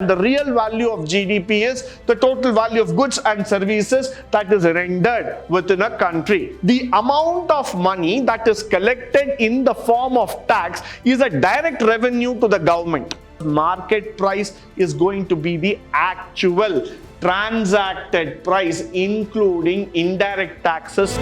The real value of GDP is the total value of goods and services that is rendered within a country. The amount of money that is collected in the form of tax is a direct revenue to the government. Market price is going to be the actual transacted price, including indirect taxes.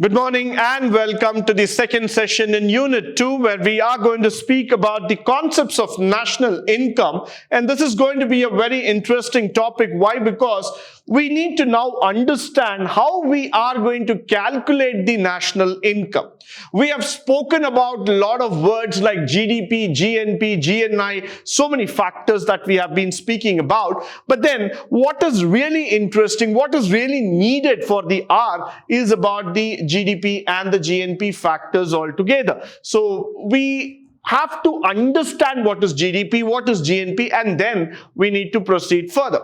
Good morning and welcome to the second session in Unit 2, where we are going to speak about the concepts of national income. And this is going to be a very interesting topic. Why? Because we need to now understand how we are going to calculate the national income. We have spoken about a lot of words like GDP, GNP, GNI, so many factors that we have been speaking about. But then what is really interesting, what is really needed for the hour is about the GDP and the GNP factors altogether. So we have to understand what is GDP, what is GNP, and then we need to proceed further.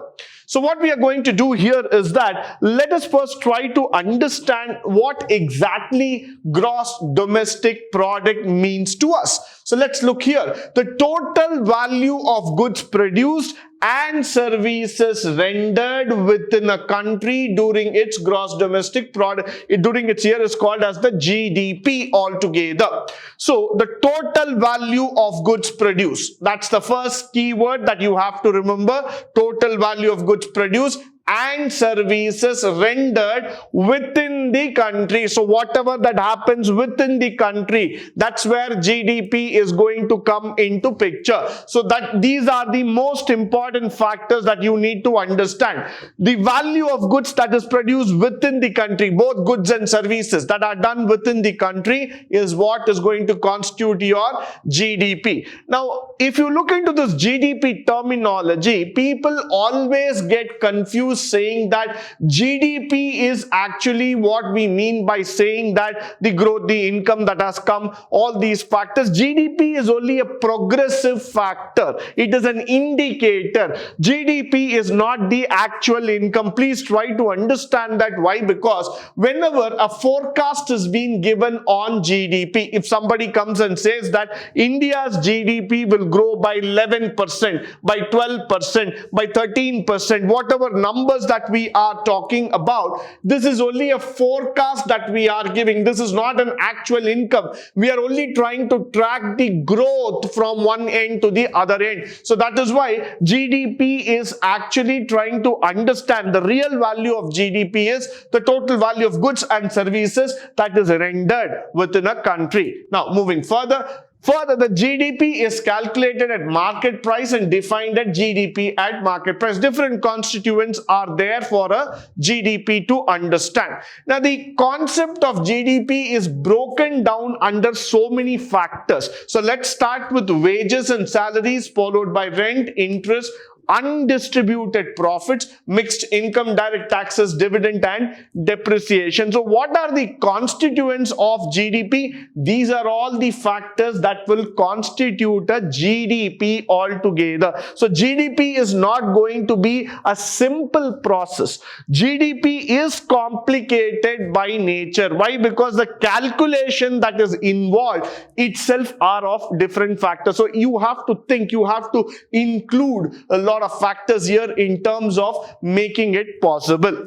So what we are going to do here is that let us first try to understand what exactly gross domestic product means to us. So let's look here. The total value of goods produced and services rendered within a country during its gross domestic product, during its year, is called as the GDP altogether. So the total value of goods produced, that's the first keyword that you have to remember. Total value of goods produced and services rendered within the country. So whatever that happens within the country, that's where GDP is going to come into picture. So that these are the most important factors that you need to understand. The value of goods that is produced within the country, both goods and services that are done within the country, is what is going to constitute your GDP. Now, if you look into this GDP terminology, people always get confused saying that GDP is actually what we mean by saying that the growth, the income that has come, all these factors. GDP is only a progressive factor. It is an indicator. GDP is not the actual income. Please try to understand that. Why? Because whenever a forecast is being given on GDP, if somebody comes and says that India's GDP will grow by 11%, by 12%, by 13%, whatever numbers that we are talking about, this is only a forecast that we are giving. This is not an actual income. We are only trying to track the growth from one end to the other end. So that is why GDP is actually trying to understand the real value of GDP is the total value of goods and services that is rendered within a country. Now, moving further, the GDP is calculated at market price and defined at GDP at market price. Different constituents are there for a GDP to understand. Now, the concept of GDP is broken down under so many factors. So let's start with wages and salaries, followed by rent, interest, undistributed profits, mixed income, direct taxes, dividend, and depreciation. So what are the constituents of GDP? These are all the factors that will constitute a GDP altogether. So GDP is not going to be a simple process. GDP is complicated by nature. Why? Because the calculation that is involved itself are of different factors. So you have to think, you have to include a lot of factors here in terms of making it possible.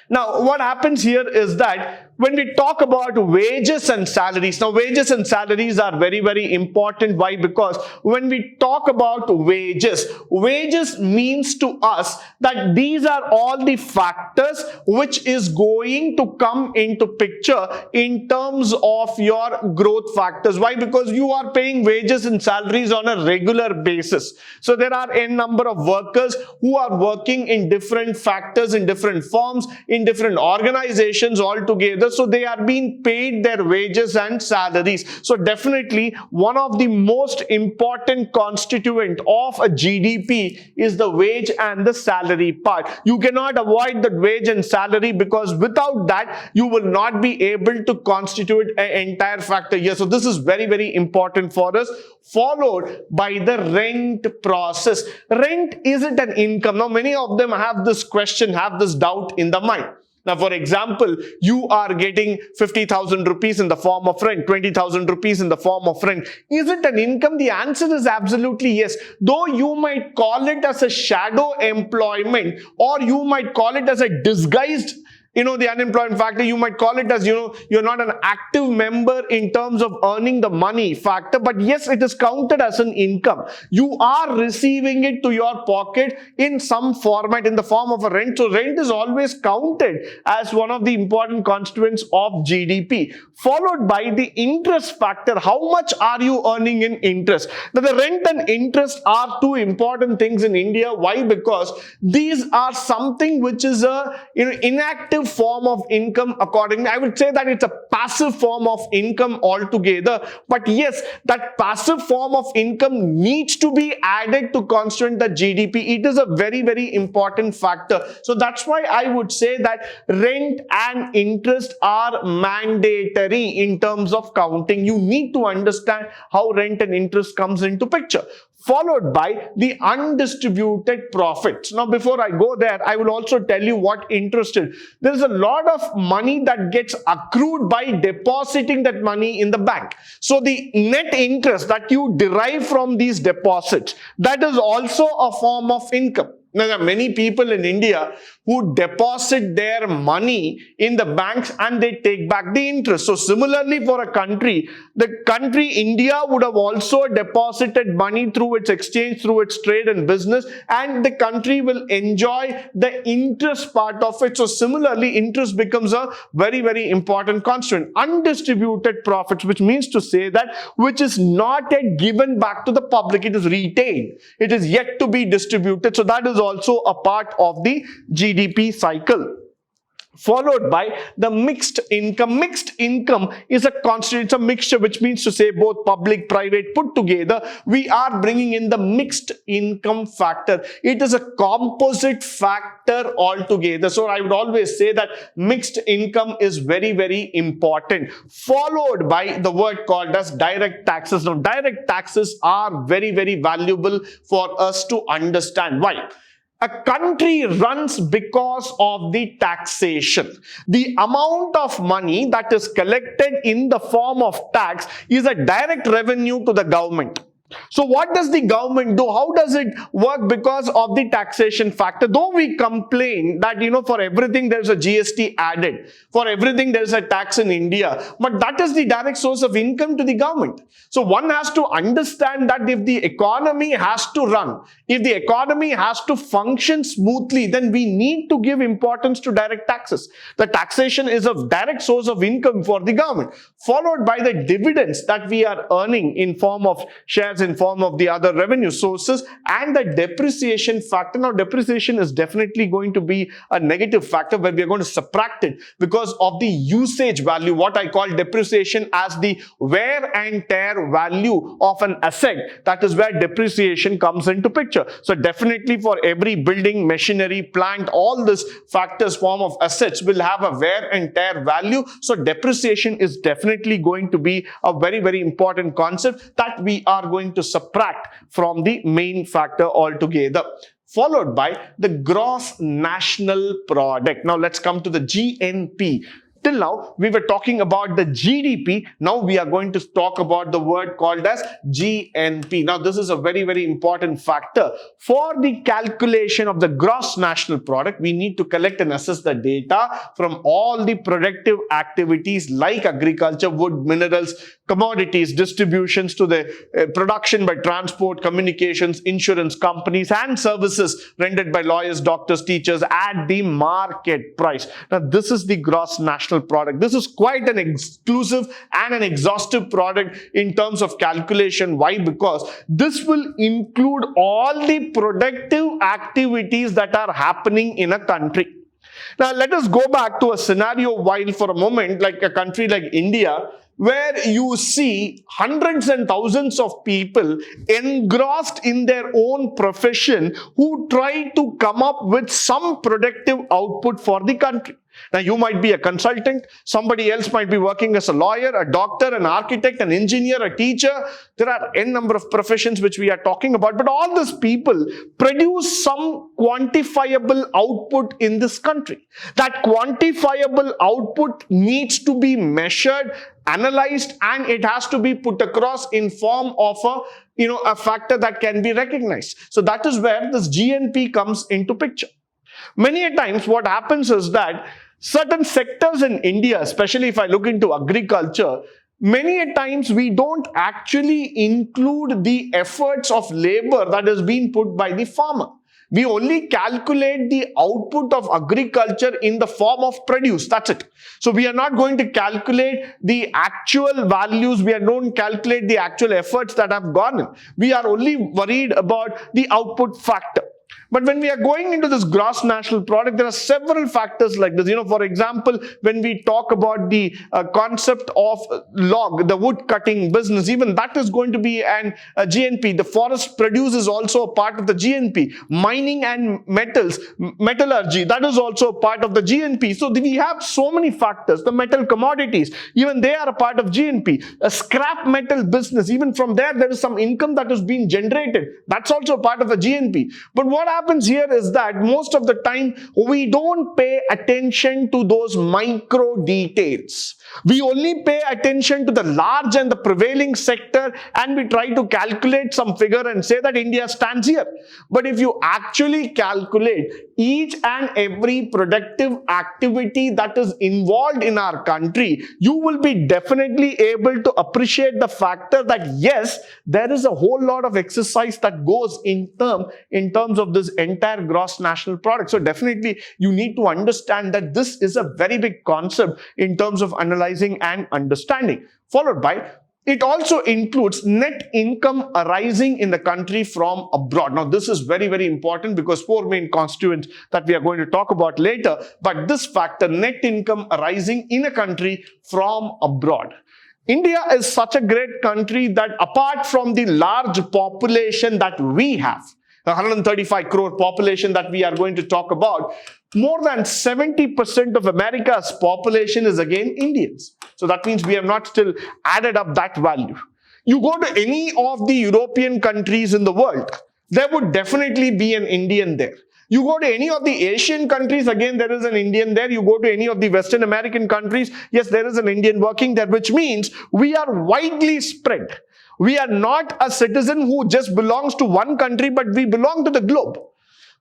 Now, what happens here is that when we talk about wages and salaries, now wages and salaries are very, very important. Why? Because when we talk about wages, wages means to us that these are all the factors which is going to come into picture in terms of your growth factors. Why? Because you are paying wages and salaries on a regular basis. So there are n number of workers who are working in different factors, in different forms, in different organizations altogether. So they are being paid their wages and salaries. So definitely one of the most important constituent of a GDP is the wage and the salary part. You cannot avoid the wage and salary, because without that you will not be able to constitute an entire factor here. So this is very, very important for us. Followed by the rent process. Rent, is it an income? Now many of them have this question, have this doubt in the mind. Now, for example, you are getting 50,000 rupees in the form of rent, 20,000 rupees in the form of rent. Is it an income? The answer is absolutely yes. Though you might call it as a shadow employment, or you might call it as a disguised, the unemployment factor, you might call it as, you're not an active member in terms of earning the money factor, but yes, it is counted as an income. You are receiving it to your pocket in some format in the form of a rent. So rent is always counted as one of the important constituents of GDP, followed by the interest factor. How much are you earning in interest? Now, the rent and interest are two important things in India. Why? Because these are something which is a inactive form of income. Accordingly, I would say that it's a passive form of income altogether. But yes, that passive form of income needs to be added to constituent the GDP. It is a very, very important factor. So that's why I would say that rent and interest are mandatory in terms of counting. You need to understand how rent and interest comes into picture, followed by the undistributed profits. Now, before I go there, I will also tell you what interest is. There is a lot of money that gets accrued by depositing that money in the bank. So the net interest that you derive from these deposits, that is also a form of income. Now, there are many people in India who deposit their money in the banks and they take back the interest. So similarly, for a country, the country India would have also deposited money through its exchange, through its trade and business, and the country will enjoy the interest part of it. So similarly, interest becomes a very, very important constituent. Undistributed profits, which means to say that which is not yet given back to the public, it is retained, it is yet to be distributed. So that is also a part of the GDP cycle, followed by the mixed income. Mixed income is a constant, it's a mixture, which means to say both public, private put together. We are bringing in the mixed income factor. It is a composite factor altogether. So I would always say that mixed income is very, very important, followed by the word called as direct taxes. Now, direct taxes are very, very valuable for us to understand. Why? A country runs because of the taxation. The amount of money that is collected in the form of tax is a direct revenue to the government. So what does the government do? How does it work? Because of the taxation factor. Though we complain that, for everything there is a GST added, for everything there is a tax in India, but that is the direct source of income to the government. So one has to understand that if the economy has to run, if the economy has to function smoothly, then we need to give importance to direct taxes. The taxation is a direct source of income for the government, followed by the dividends that we are earning in form of shares, in form of the other revenue sources, and the depreciation factor. Now, depreciation is definitely going to be a negative factor where we are going to subtract it because of the usage value, what I call depreciation as the wear and tear value of an asset. That is where depreciation comes into picture. So definitely for every building, machinery, plant, all these factors, form of assets will have a wear and tear value. So depreciation is definitely going to be a very, very important concept that we are going to subtract from the main factor altogether, followed by the gross national product. Now let's come to the GNP. Till now, we were talking about the GDP. Now we are going to talk about the word called as GNP. Now this is a very, very important factor. For the calculation of the gross national product, we need to collect and assess the data from all the productive activities like agriculture, wood, minerals, commodities, distributions to the production by transport, communications, insurance companies, and services rendered by lawyers, doctors, teachers at the market price. Now this is the gross national product. This is quite an exclusive and an exhaustive product in terms of calculation. Why? Because this will include all the productive activities that are happening in a country. Now let us go back to a scenario while for a moment, like a country like India. where you see hundreds and thousands of people engrossed in their own profession who try to come up with some productive output for the country. Now, you might be a consultant, somebody else might be working as a lawyer, a doctor, an architect, an engineer, a teacher. There are n number of professions which we are talking about, but all these people produce some quantifiable output in this country. That quantifiable output needs to be measured, analyzed, and it has to be put across in form of a factor that can be recognized. So that is where this GNP comes into picture. Many a times what happens is that certain sectors in India, especially if I look into agriculture, many a times we don't actually include the efforts of labor that is being put by the farmer. We only calculate the output of agriculture in the form of produce. That's it. So we are not going to calculate the actual values. We are not going to calculate the actual efforts that have gone in. We are only worried about the output factor. But when we are going into this gross national product, there are several factors like this. For example, when we talk about the concept of log, the wood cutting business, even that is going to be an GNP. The forest produce is also a part of the GNP. Mining and metallurgy, that is also a part of the GNP. So we have so many factors. The metal commodities, even they are a part of GNP. A scrap metal business, even from there is some income that is being generated. That's also a part of the GNP. But what happens here is that most of the time we don't pay attention to those micro details. We only pay attention to the large and the prevailing sector, and we try to calculate some figure and say that India stands here. But if you actually calculate each and every productive activity that is involved in our country, you will be definitely able to appreciate the factor that yes, there is a whole lot of exercise that goes in terms of this entire gross national product. So definitely you need to understand that this is a very big concept in terms of analyzing and understanding. Followed by, it also includes net income arising in the country from abroad. Now, this is very, very important because four main constituents that we are going to talk about later. But this factor, net income arising in a country from abroad. India is such a great country that apart from the large population that we have, the 135 crore population that we are going to talk about, more than 70% of America's population is again Indians. So that means we have not still added up that value. You go to any of the European countries in the world, there would definitely be an Indian there. You go to any of the Asian countries, again there is an Indian there. You go to any of the Western American countries, yes, there is an Indian working there, which means we are widely spread. We are not a citizen who just belongs to one country, but we belong to the globe,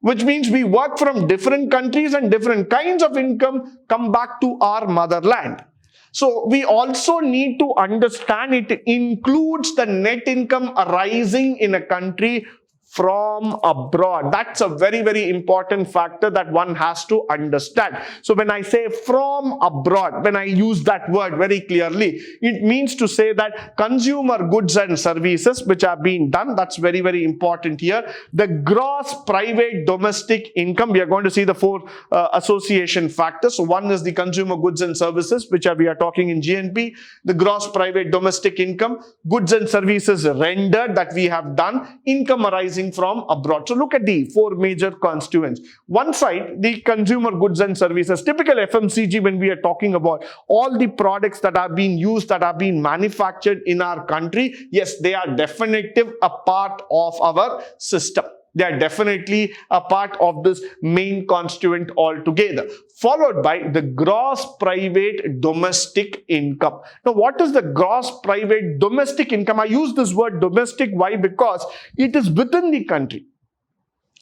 which means we work from different countries and different kinds of income come back to our motherland. So we also need to understand it includes the net income arising in a country from abroad. That's a very, very important factor that one has to understand. So when I say from abroad, when I use that word very clearly, it means to say that consumer goods and services which are being done, that's very, very important here. The gross private domestic income, we are going to see the four association factors. So one is the consumer goods and services, which we are talking in GNP, the gross private domestic income, goods and services rendered that we have done, income arising from abroad. So look at the four major constituents. One side, the consumer goods and services, typical FMCG, when we are talking about all the products that are being used, that are being manufactured in our country, yes, they are definitely a part of our system. They are definitely a part of this main constituent altogether, followed by the gross private domestic income. Now, what is the gross private domestic income? I use this word domestic. Why? Because it is within the country.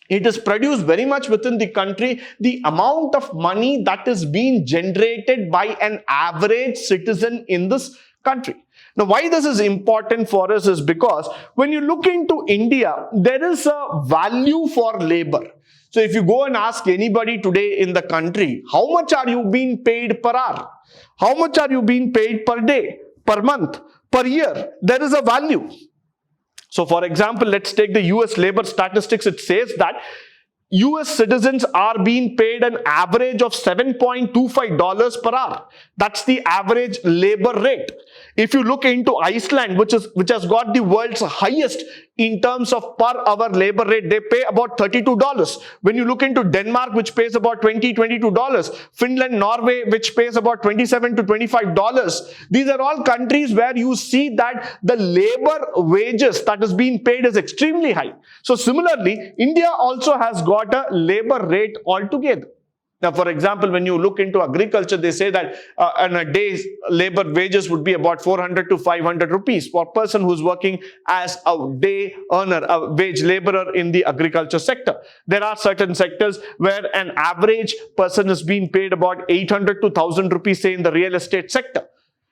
It is produced very much within the country. The amount of money that is being generated by an average citizen in this country. Now, why this is important for us is because when you look into India, there is a value for labor. So if you go and ask anybody today in the country, how much are you being paid per hour? How much are you being paid per day, per month, per year? There is a value. So for example, let's take the US labor statistics. It says that US citizens are being paid an average of $7.25 per hour. That's the average labor rate. If you look into Iceland, which has got the world's highest in terms of per hour labor rate, they pay about $32. When you look into Denmark, which pays about $22, Finland, Norway, which pays about $27 to $25. These are all countries where you see that the labor wages that is being paid is extremely high. So similarly, India also has got a labor rate altogether. Now, for example, when you look into agriculture, they say that on a day's labor wages would be about 400 to 500 rupees for a person who's working as a day earner, a wage laborer in the agriculture sector. There are certain sectors where an average person is being paid about 800 to 1000 rupees, say in the real estate sector.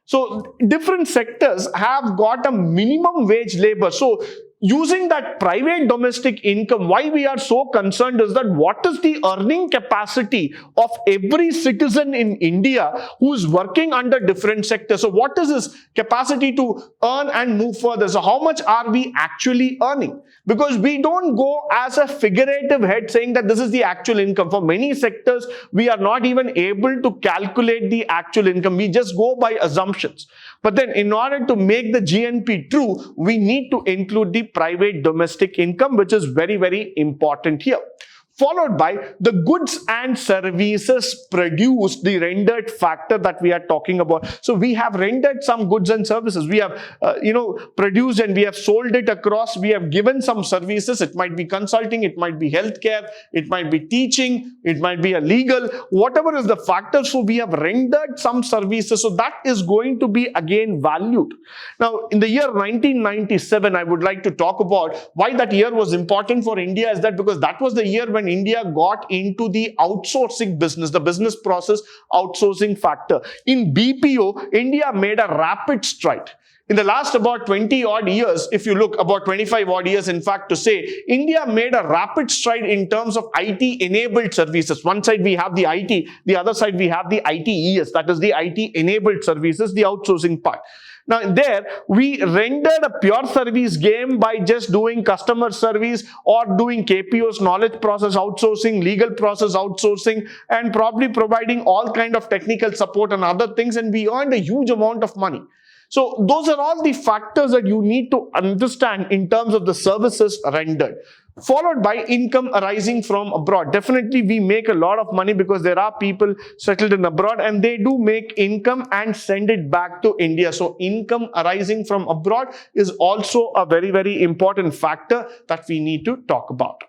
So different sectors have got a minimum wage labor. So using that private domestic income, why we are so concerned is that what is the earning capacity of every citizen in India who is working under different sectors. So what is his capacity to earn and move further? So how much are we actually earning? Because we don't go as a figurative head saying that this is the actual income. For many sectors, we are not even able to calculate the actual income. We just go by assumptions. But then in order to make the GNP true, we need to include the private domestic income, which is very, very important here. Followed by the goods and services produced, the rendered factor that we are talking about. So we have rendered some goods and services. We have, produced and we have sold it across. We have given some services. It might be consulting, it might be healthcare, it might be teaching, it might be a legal, whatever is the factor. So we have rendered some services. So that is going to be again valued. Now, in the year 1997, I would like to talk about why that year was important for India is that because that was the year when India got into the outsourcing business, the business process outsourcing factor. In BPO, India made a rapid stride. In the last about 20 odd years, if you look about 25 odd years, in fact, to say, India made a rapid stride in terms of IT enabled services. One side we have the IT, the other side we have the ITES, that is the IT enabled services, the outsourcing part. Now there, we rendered a pure service game by just doing customer service or doing KPOs, knowledge process outsourcing, legal process outsourcing, and probably providing all kind of technical support and other things, and we earned a huge amount of money. So those are all the factors that you need to understand in terms of the services rendered. Followed by income arising from abroad. Definitely we make a lot of money because there are people settled in abroad and they do make income and send it back to India. So income arising from abroad is also a very, very important factor that we need to talk about.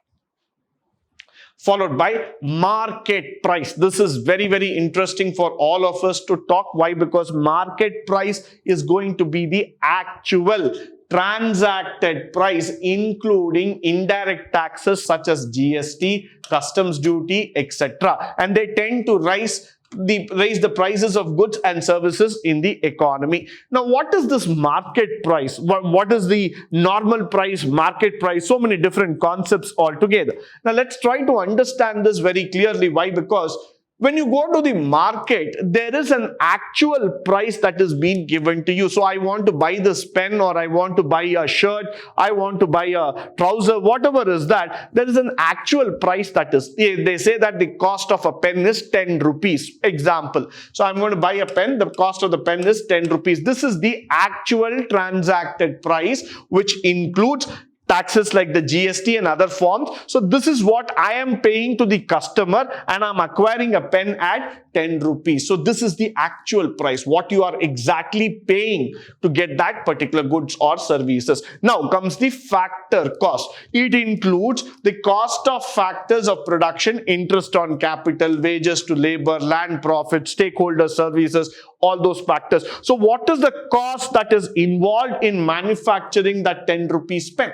Followed by market price. This is very, very interesting for all of us to talk. Why? Because market price is going to be the actual transacted price, including indirect taxes such as GST, customs duty, etc. And they tend to raise the prices of goods and services in the economy. Now, what is this market price? What is the normal price, market price? So many different concepts altogether. Now, let's try to understand this very clearly. Why? Because when you go to the market, there is an actual price that is being given to you. So I want to buy this pen, or I want to buy a shirt, I want to buy a trouser, whatever is that, there is an actual price that is. They say that the cost of a pen is 10 rupees. Example. So I'm going to buy a pen, the cost of the pen is 10 rupees. This is the actual transacted price, which includes taxes like the GST and other forms. So this is what I am paying to the customer, and I'm acquiring a pen at 10 rupees. So this is the actual price, what you are exactly paying to get that particular goods or services. Now comes the factor cost. It includes the cost of factors of production, interest on capital, wages to labor, land profit, stakeholder services, all those factors. So what is the cost that is involved in manufacturing that 10 rupees pen?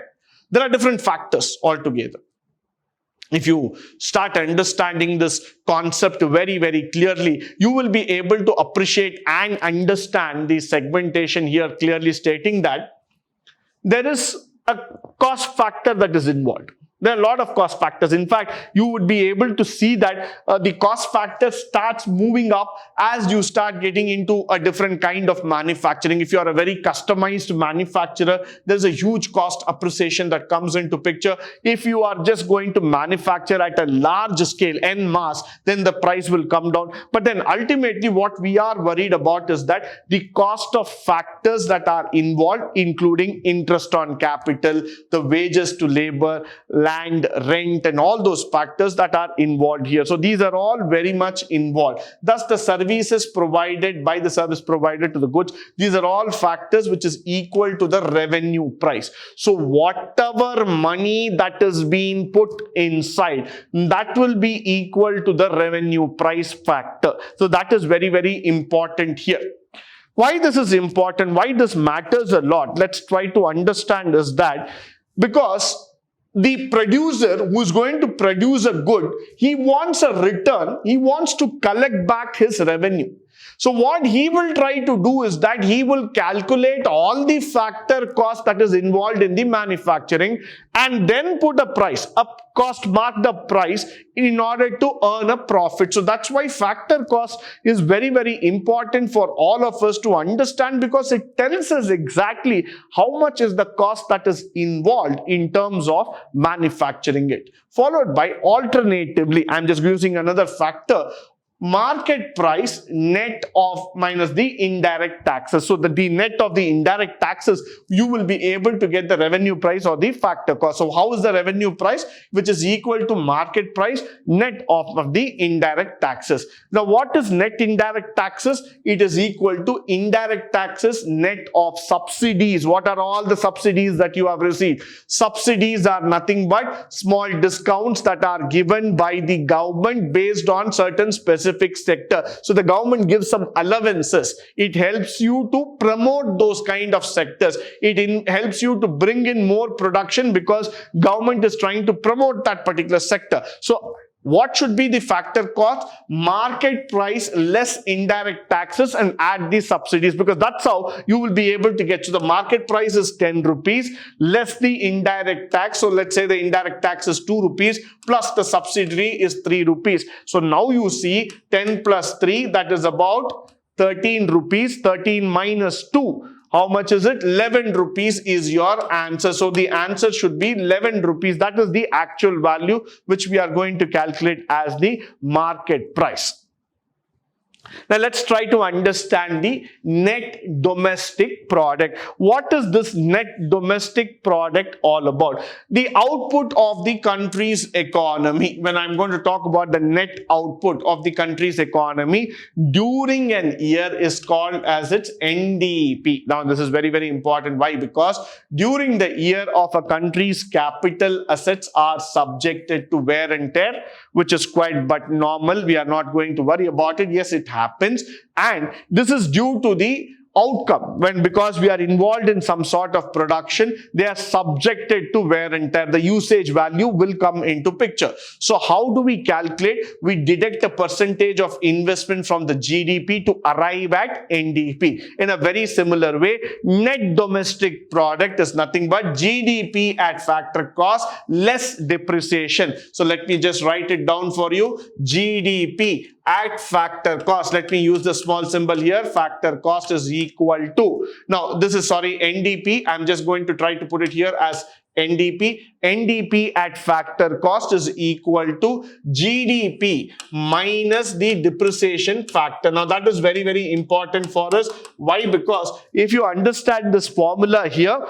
There are different factors altogether. If you start understanding this concept very, very clearly, you will be able to appreciate and understand the segmentation here, clearly stating that there is a cost factor that is involved. There are a lot of cost factors. In fact, you would be able to see that the cost factor starts moving up as you start getting into a different kind of manufacturing. If you are a very customized manufacturer, there's a huge cost appreciation that comes into picture. If you are just going to manufacture at a large scale, en masse, then the price will come down. But then ultimately what we are worried about is that the cost of factors that are involved, including interest on capital, the wages to labor, land, rent, and all those factors that are involved here. So these are all very much involved. Thus, the services provided by the service provider to the goods, these are all factors which is equal to the revenue price. So whatever money that is being put inside, that will be equal to the revenue price factor. So that is very, very important here. Why this is important, why this matters a lot, let's try to understand is that because the producer who is going to produce a good, he wants a return, he wants to collect back his revenue. So what he will try to do is that he will calculate all the factor cost that is involved in the manufacturing and then put a price, a cost marked up price in order to earn a profit. So that's why factor cost is very, very important for all of us to understand, because it tells us exactly how much is the cost that is involved in terms of manufacturing it. Followed by alternatively, I'm just using another factor, market price net of minus the indirect taxes. So the net of the indirect taxes, you will be able to get the revenue price or the factor cost. So how is the revenue price? Which is equal to market price net of the indirect taxes. Now what is net indirect taxes? It is equal to indirect taxes net of subsidies. What are all the subsidies that you have received? Subsidies are nothing but small discounts that are given by the government based on certain specific sector. So the government gives some allowances. It helps you to promote those kind of sectors. It helps you to bring in more production because government is trying to promote that particular sector. So what should be the factor cost? Market price less indirect taxes and add the subsidies, because that's how you will be able to get to the market price is 10 rupees less the indirect tax. So let's say the indirect tax is 2 rupees plus the subsidy is 3 rupees. So now you see 10 plus 3, that is about 13 rupees. 13 minus 2. How much is it? 11 rupees is your answer. So the answer should be 11 rupees. That is the actual value which we are going to calculate as the market price. Now let's try to understand the net domestic product. What is this net domestic product all about? The output of the country's economy. When I'm going to talk about the net output of the country's economy during an year is called as its NDP. Now this is very, very important. Why? Because during the year of a country's capital assets are subjected to wear and tear, which is quite but normal. We are not going to worry about it. Yes, it happens, and this is due to the outcome. Because we are involved in some sort of production, they are subjected to wear and tear. The usage value will come into picture. So how do we calculate? We deduct a percentage of investment from the GDP to arrive at NDP. In a very similar way, net domestic product is nothing but GDP at factor cost less depreciation. So let me just write it down for you. GDP at factor cost. Let me use the small symbol here. Factor cost is equal to, now this is NDP. I'm just going to try to put it here as NDP. NDP at factor cost is equal to GDP minus the depreciation factor. Now that is very, very important for us. Why? Because if you understand this formula here,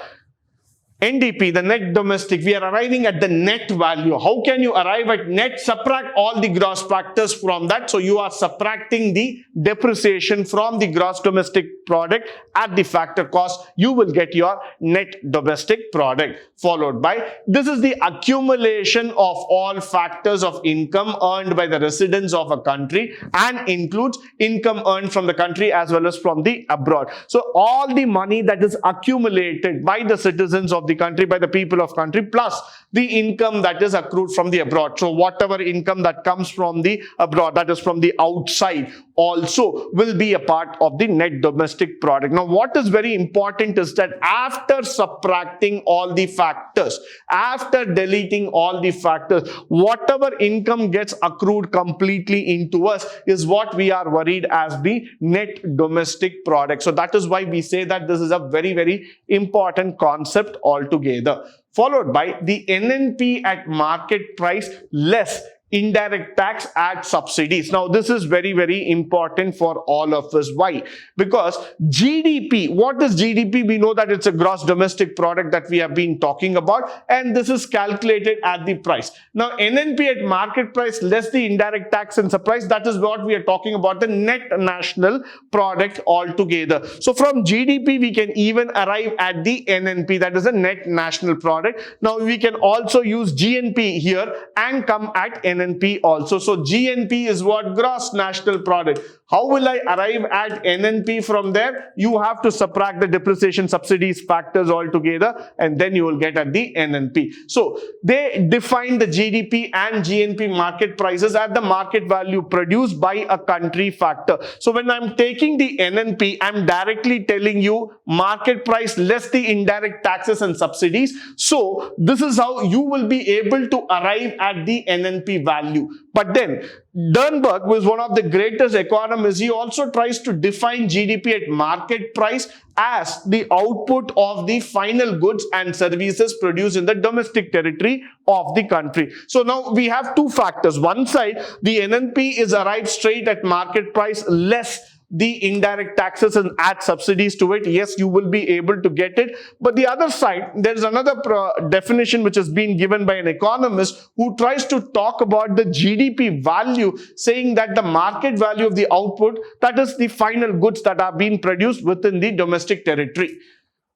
NDP, the net domestic, we are arriving at the net value. How can you arrive at net? Subtract all the gross factors from that. So you are subtracting the depreciation from the gross domestic product at the factor cost. You will get your net domestic product. Followed by, this is the accumulation of all factors of income earned by the residents of a country and includes income earned from the country as well as from the abroad. So all the money that is accumulated by the citizens of the country, by the people of country, plus the income that is accrued from the abroad. So whatever income that comes from the abroad, that is from the outside, also will be a part of the net domestic product. Now, what is very important is that after subtracting all the factors, after deleting all the factors, whatever income gets accrued completely into us is what we are worried as the net domestic product. So that is why we say that this is a very, very important concept altogether. Followed by the NNP at market price less indirect tax at subsidies. Now, this is very, very important for all of us. Why? Because GDP, what is GDP? We know that it's a gross domestic product that we have been talking about, and this is calculated at the price. Now, NNP at market price less the indirect tax and surprise, that is what we are talking about, the net national product altogether. So, from GDP, we can even arrive at the NNP, that is a net national product. Now, we can also use GNP here and come at NNP also. So GNP is what? Gross national product. How will I arrive at NNP from there? You have to subtract the depreciation subsidies factors altogether, and then you will get at the NNP. So they define the GDP and GNP market prices at the market value produced by a country factor. So when I'm taking the NNP, I'm directly telling you market price less the indirect taxes and subsidies. So this is how you will be able to arrive at the NNP value. But then Dernberg was one of the greatest economists. He also tries to define GDP at market price as the output of the final goods and services produced in the domestic territory of the country. So now we have two factors. One side, the NNP is arrived straight at market price less the indirect taxes and add subsidies to it. Yes, you will be able to get it. But the other side, there's another definition which has been given by an economist who tries to talk about the GDP value, saying that the market value of the output, that is the final goods that are being produced within the domestic territory.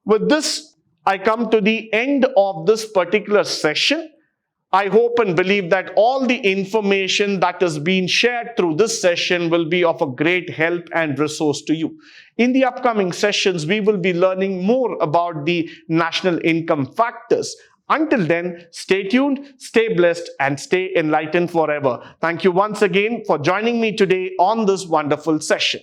With this, I come to the end of this particular session. I hope and believe that all the information that has been shared through this session will be of a great help and resource to you. In the upcoming sessions, we will be learning more about the national income factors. Until then, stay tuned, stay blessed, and stay enlightened forever. Thank you once again for joining me today on this wonderful session.